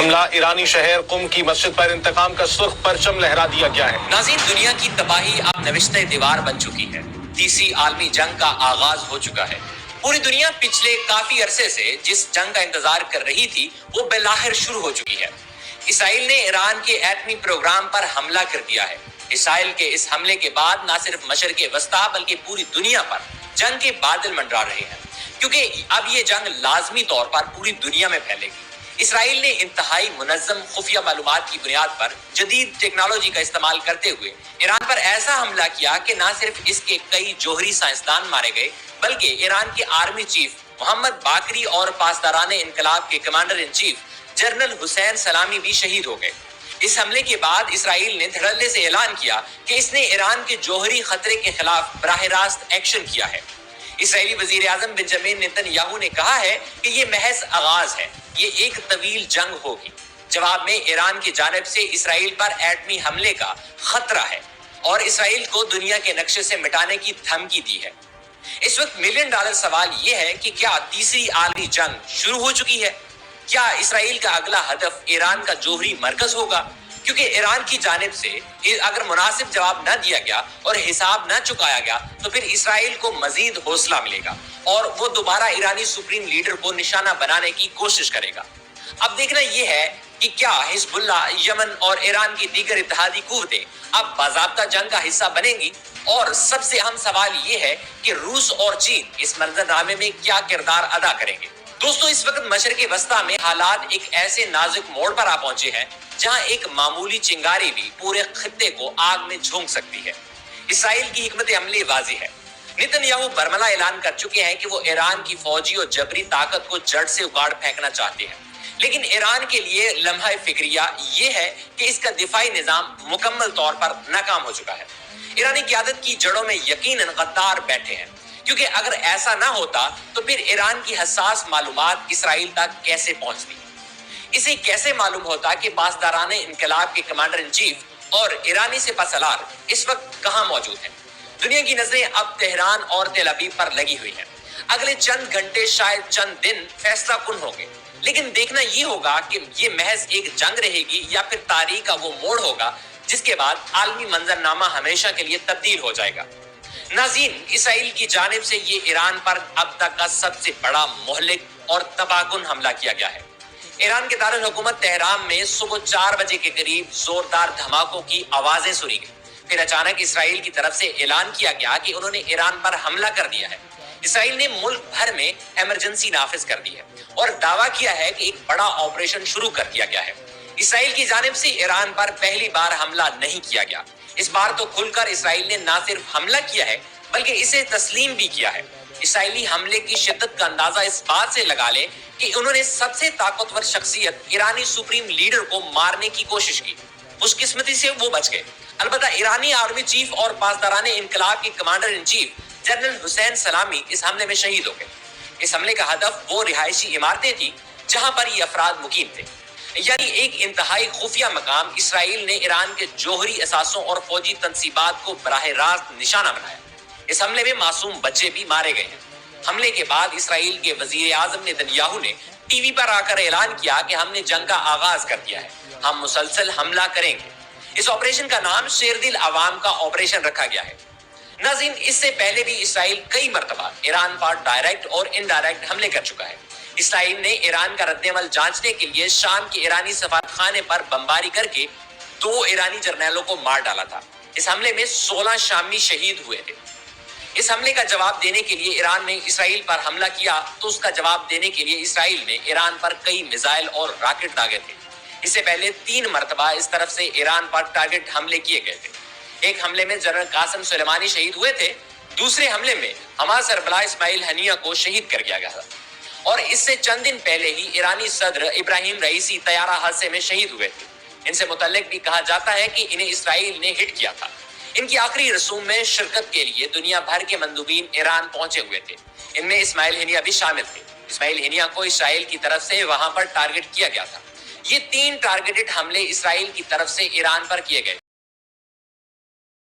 حملہ ایرانی شہر قم کی مسجد پر انتقام کا سرخ پرچم لہرا دیا گیا ہے۔ ناظرین، دنیا کی تباہی اب نوشتہ دیوار بن چکی ہے۔ تیسری عالمی جنگ کا آغاز ہو چکا ہے۔ پوری دنیا پچھلے کافی عرصے سے جس جنگ کا انتظار کر رہی تھی وہ بالآخر شروع ہو چکی ہے۔ اسرائیل نے ایران کے ایٹمی پروگرام پر حملہ کر دیا ہے۔ اسرائیل کے اس حملے کے بعد نہ صرف مشرق وسطیٰ بلکہ پوری دنیا پر جنگ کے بادل منڈرا رہے ہیں، کیونکہ اب یہ جنگ لازمی طور پر پوری دنیا میں پھیلے گی۔ اسرائیل نے انتہائی منظم خفیہ معلومات کی بنیاد پر جدید ٹیکنالوجی کا استعمال کرتے ہوئے ایران پر ایسا حملہ کیا کہ نہ صرف اس کے کئی جوہری سائنسدان مارے گئے بلکہ ایران کے آرمی چیف محمد باقری اور پاسداران انقلاب کے کمانڈر ان چیف جنرل حسین سلامی بھی شہید ہو گئے۔ اس حملے کے بعد اسرائیل نے دھڑلے سے اعلان کیا کہ اس نے ایران کے جوہری خطرے کے خلاف براہ راست ایکشن کیا ہے۔ اسرائیلی وزیر اعظم بنجامن نیتن یاہو نے کہا ہے کہ یہ محض آغاز ہے، یہ ایک طویل جنگ ہوگی۔ جواب میں ایران کی جانب سے اسرائیل پر ایٹمی حملے کا خطرہ ہے اور اسرائیل کو دنیا کے نقشے سے مٹانے کی دھمکی دی ہے۔ اس وقت ملین ڈالر سوال یہ ہے کہ کیا تیسری عالمی جنگ شروع ہو چکی ہے؟ کیا اسرائیل کا اگلا ہدف ایران کا جوہری مرکز ہوگا؟ کیونکہ ایران کی جانب سے اگر مناسب جواب نہ دیا گیا اور حساب نہ چکایا گیا تو پھر اسرائیل کو مزید حوصلہ ملے گا اور وہ دوبارہ ایرانی سپریم لیڈر کو نشانہ بنانے کی کوشش کرے گا۔ اب دیکھنا یہ ہے کہ کیا حزب اللہ، یمن اور ایران کی دیگر اتحادی قوتیں اب باضابطہ جنگ کا حصہ بنیں گی، اور سب سے اہم سوال یہ ہے کہ روس اور چین اس منظرنامے میں کیا کردار ادا کریں گے۔ دوستو، اس وقت مشرق وسطیٰ میں حالات ایک ایسے نازک موڑ پر آ پہنچے ہیں جہاں ایک معمولی چنگاری بھی پورے خطے کو آگ میں جھونک سکتی ہے۔ اسرائیل کی حکمت عملی واضح ہے۔ نیتن یاہو برملا اعلان کر چکے ہیں کہ وہ ایران کی فوجی اور جبری طاقت کو جڑ سے اکاڑ پھینکنا چاہتے ہیں، لیکن ایران کے لیے لمحہ فکریہ یہ ہے کہ اس کا دفاعی نظام مکمل طور پر ناکام ہو چکا ہے۔ ایرانی قیادت کی جڑوں میں یقیناً غدار بیٹھے ہیں، کیونکہ اگر ایسا نہ ہوتا تو پھر ایران کی حساس معلومات اسرائیل تک کیسے پہنچتی؟ اسے کیسے معلوم ہوتا کہ پاسداران انقلاب کے کمانڈر ان چیف اور ایرانی سپہ سالار اس وقت کہاں موجود ہیں؟ دنیا کی نظریں اب تہران اور تل ابیب پر لگی ہوئی ہیں۔ اگلے چند گھنٹے، شاید چند دن فیصلہ کن ہوں گے، لیکن دیکھنا یہ ہوگا کہ یہ محض ایک جنگ رہے گی یا پھر تاریخ کا وہ موڑ ہوگا جس کے بعد عالمی منظرنامہ ہمیشہ کے لیے تبدیل ہو جائے گا۔ ناظرین، اسرائیل کی جانب سے یہ ایران پر اب تک کا سب سے بڑا مہلک اور تباہ کن حملہ کیا گیا ہے۔ ایران کے دارالحکومت تہران میں صبح 4 بجے کے قریب زوردار دھماکوں کی آوازیں سنی گئی۔ پھر اچانک اسرائیل کی طرف سے اعلان کیا گیا کہ انہوں نے ایران پر حملہ کر دیا ہے۔ اسرائیل نے ملک بھر میں ایمرجنسی نافذ کر دی ہے اور دعویٰ کیا ہے کہ ایک بڑا آپریشن شروع کر دیا گیا ہے۔ اسرائیل کی جانب سے ایران پر پہلی بار حملہ نہیں کیا گیا۔ اس بار تو کھل کر اسرائیل نے نہ صرف حملہ کیا ہے بلکہ اسے تسلیم بھی کیا ہے۔ اسرائیلی حملے کی شدت کا اندازہ اس بات سے لگا لے کہ انہوں نے سب سے طاقتور شخصیت ایرانی سپریم لیڈر کو مارنے کی کوشش کی۔ خوش قسمتی سے وہ بچ گئے۔ البتہ ایرانی آرمی چیف اور پاسداران انقلاب کے کمانڈر ان چیف جنرل حسین سلامی اس حملے میں شہید ہو گئے۔ اس حملے کا ہدف وہ رہائشی عمارتیں تھیں جہاں پر یہ افراد مقیم تھے، یعنی ایک انتہائی خفیہ مقام۔ اسرائیل نے ایران کے جوہری اثاثوں اور فوجی تنصیبات کو براہ راست نشانہ بنایا۔ اس حملے میں معصوم بچے بھی مارے گئے ہیں۔ حملے کے بعد اسرائیل کے وزیر اعظم نیتن یاہو نے ٹی وی پر آ کر اعلان کیا کہ ہم نے جنگ کا آغاز کر دیا ہے، ہم مسلسل حملہ کریں گے۔ اس آپریشن کا نام شیر دل عوام کا آپریشن رکھا گیا ہے۔ ناظرین، اس سے پہلے بھی اسرائیل کئی مرتبہ ایران پر ڈائریکٹ اور انڈائریکٹ حملے کر چکا ہے۔ اسرائیل نے ایران کا رد عمل جانچنے کے لیے شام کے ایرانی سفارتخانے پر بمباری کر کے 2 ایرانی جرنیلوں کو مار ڈالا تھا۔ اس حملے میں 16 شامی شہید ہوئے تھے۔ اس حملے کا جواب دینے کے لیے ایران نے اسرائیل پر حملہ کیا تو اس کا جواب دینے کے لیے اسرائیل نے ایران پر کئی میزائل اور راکٹ داغے تھے۔ اس سے پہلے 3 مرتبہ اس طرف سے ایران پر ٹارگٹ حملے کیے گئے تھے۔ ایک حملے میں جنرل قاسم سلیمانی شہید ہوئے تھے، دوسرے حملے میں حماس سربراہ اسماعیل ہنیہ کو شہید کر دیا گیا تھا، اور اس سے چند دن پہلے ہی ایرانی صدر ابراہیم رئیسی طیارہ حادثے میں شہید ہوئے تھے۔ ان سے متعلق بھی کہا جاتا ہے کہ انہیں اسرائیل نے ہٹ کیا تھا۔ ان کی آخری رسوم میں شرکت کے لیے دنیا بھر کے مندوبین ایران پہنچے ہوئے تھے۔ ان میں اسماعیل ہنیہ بھی شامل تھے۔ اسماعیل ہنیہ کو اسرائیل کی طرف سے وہاں پر ٹارگٹ کیا گیا تھا۔ یہ 3 ٹارگٹڈ حملے اسرائیل کی طرف سے ایران پر کیے گئے۔